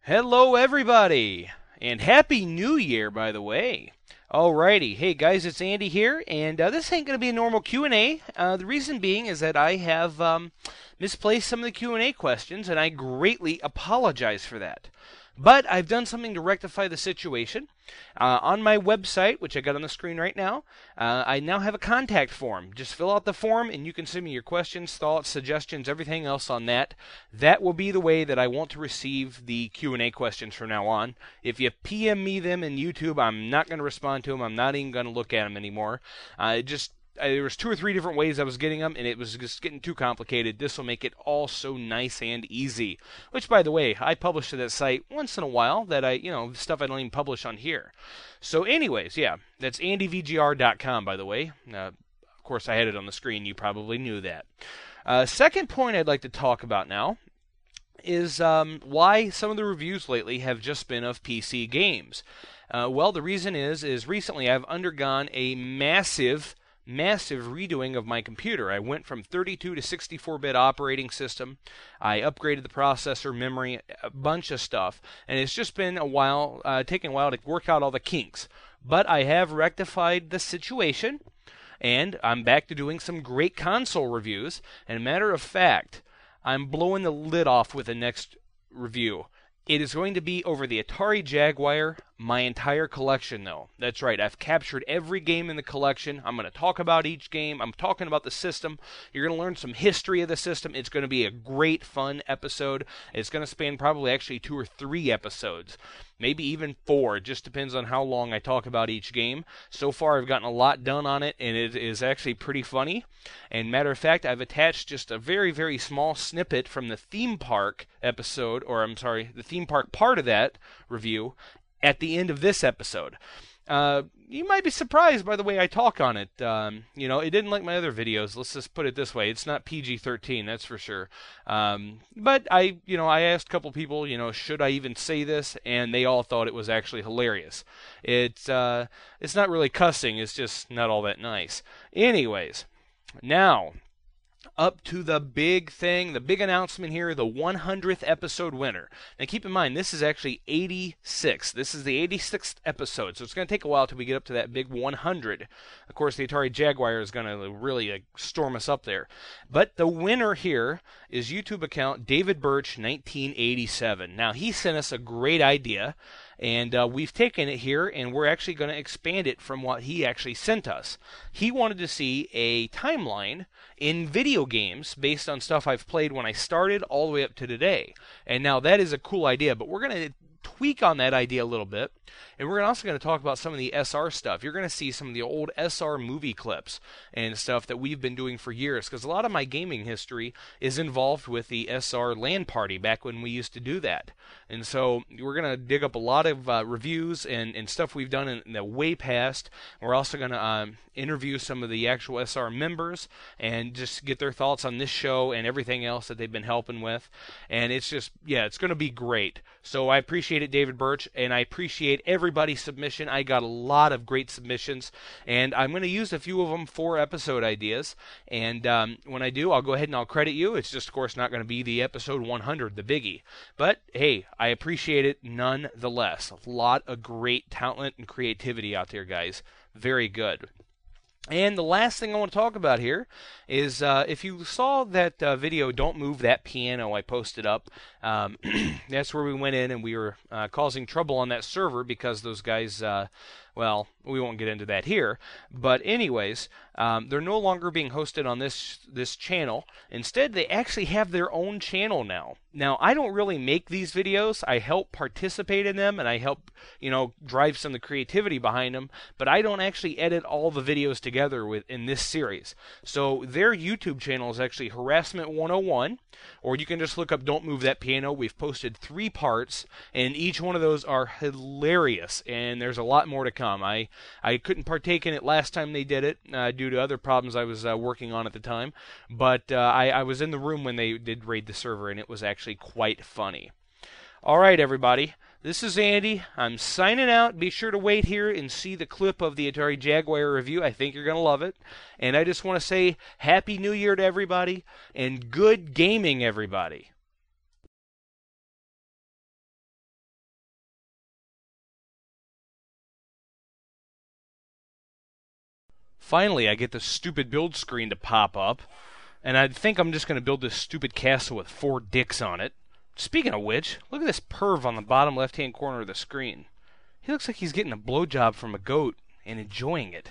Hello, everybody, and Happy New Year, by the way. Alrighty, hey guys, it's Andy here, and this ain't going to be a normal Q&A. The reason being is that I have misplaced some of the Q&A questions, and I greatly apologize for that. But I've done something to rectify the situation. On my website, which I got on the screen right now, I now have a contact form. Just fill out the form, and you can send me your questions, thoughts, suggestions, everything else on that. That will be the way that I want to receive the Q&A questions from now on. If you PM me them in YouTube, I'm not going to respond to them. I'm not even going to look at them anymore. There was 2 or 3 different ways I was getting them, and it was just getting too complicated. This will make it all so nice and easy. Which, by the way, I publish to that site once in a while. Stuff I don't even publish on here. So, anyways, yeah, that's AndyVGR.com, by the way. Of course, I had it on the screen. You probably knew that. Second point I'd like to talk about now is why some of the reviews lately have just been of PC games. Well, the reason is recently I've undergone a massive redoing of my computer. I went from 32 to 64-bit operating system. I upgraded the processor, memory, a bunch of stuff, and it's just been taking a while to work out all the kinks. But I have rectified the situation, and I'm back to doing some great console reviews. And a matter of fact, I'm blowing the lid off with the next review. It is going to be over the Atari Jaguar, my entire collection, though. That's right, I've captured every game in the collection. I'm going to talk about each game. I'm talking about the system. You're going to learn some history of the system. It's going to be a great, fun episode. It's going to span probably actually 2 or 3 episodes. Maybe even 4. It just depends on how long I talk about each game. So far, I've gotten a lot done on it, and it is actually pretty funny. And matter of fact, I've attached just a very, very small snippet from the theme park episode, the theme park part of that review at the end of this episode. You might be surprised by the way I talk on it. It didn't like my other videos. Let's just put it this way. It's not PG-13, that's for sure. But I asked a couple people, should I even say this? And they all thought it was actually hilarious. It's not really cussing. It's just not all that nice. Anyways, now up to the big thing, the big announcement here, the 100th episode winner. Now keep in mind, this is actually 86. This is the 86th episode, so it's going to take a while till we get up to that big 100. Of course, the Atari Jaguar is going to really storm us up there. But the winner here is YouTube account David Birch 1987. Now, he sent us a great idea, and we've taken it here, and we're actually going to expand it from what he actually sent us. He wanted to see a timeline in video games based on stuff I've played when I started all the way up to today. And now that is a cool idea, but we're going to tweak on that idea a little bit. And we're also going to talk about some of the SR stuff. You're going to see some of the old SR movie clips and stuff that we've been doing for years, because a lot of my gaming history is involved with the SR LAN party back when we used to do that. And so we're going to dig up a lot of reviews and stuff we've done in the way past. We're also going to interview some of the actual SR members and just get their thoughts on this show and everything else that they've been helping with. And it's just, it's going to be great. So I appreciate it, David Birch, and I appreciate everybody's submission. I got a lot of great submissions, and I'm going to use a few of them for episode ideas. And when I do, I'll go ahead and I'll credit you. It's just, of course, not going to be the episode 100, the biggie. But, hey, I appreciate it nonetheless. A lot of great talent and creativity out there, guys. Very good. And the last thing I want to talk about here is if you saw that video, Don't Move That Piano, I posted up. That's where we went in and we were causing trouble on that server because those guys, well, we won't get into that here. But anyways, they're no longer being hosted on this channel. Instead, they actually have their own channel now. Now, I don't really make these videos. I help participate in them, and I help, drive some of the creativity behind them. But I don't actually edit all the videos together in this series. So their YouTube channel is actually Harassment 101, or you can just look up Don't Move That Piano. We've posted 3 parts, and each one of those are hilarious, and there's a lot more to come. I couldn't partake in it last time they did it due to other problems I was working on at the time, but I was in the room when they did raid the server, and it was actually quite funny. All right, everybody. This is Andy. I'm signing out. Be sure to wait here and see the clip of the Atari Jaguar review. I think you're going to love it. And I just want to say Happy New Year to everybody, and good gaming, everybody. Finally, I get the stupid build screen to pop up, and I think I'm just going to build this stupid castle with 4 dicks on it. Speaking of which, look at this perv on the bottom left-hand corner of the screen. He looks like he's getting a blowjob from a goat and enjoying it.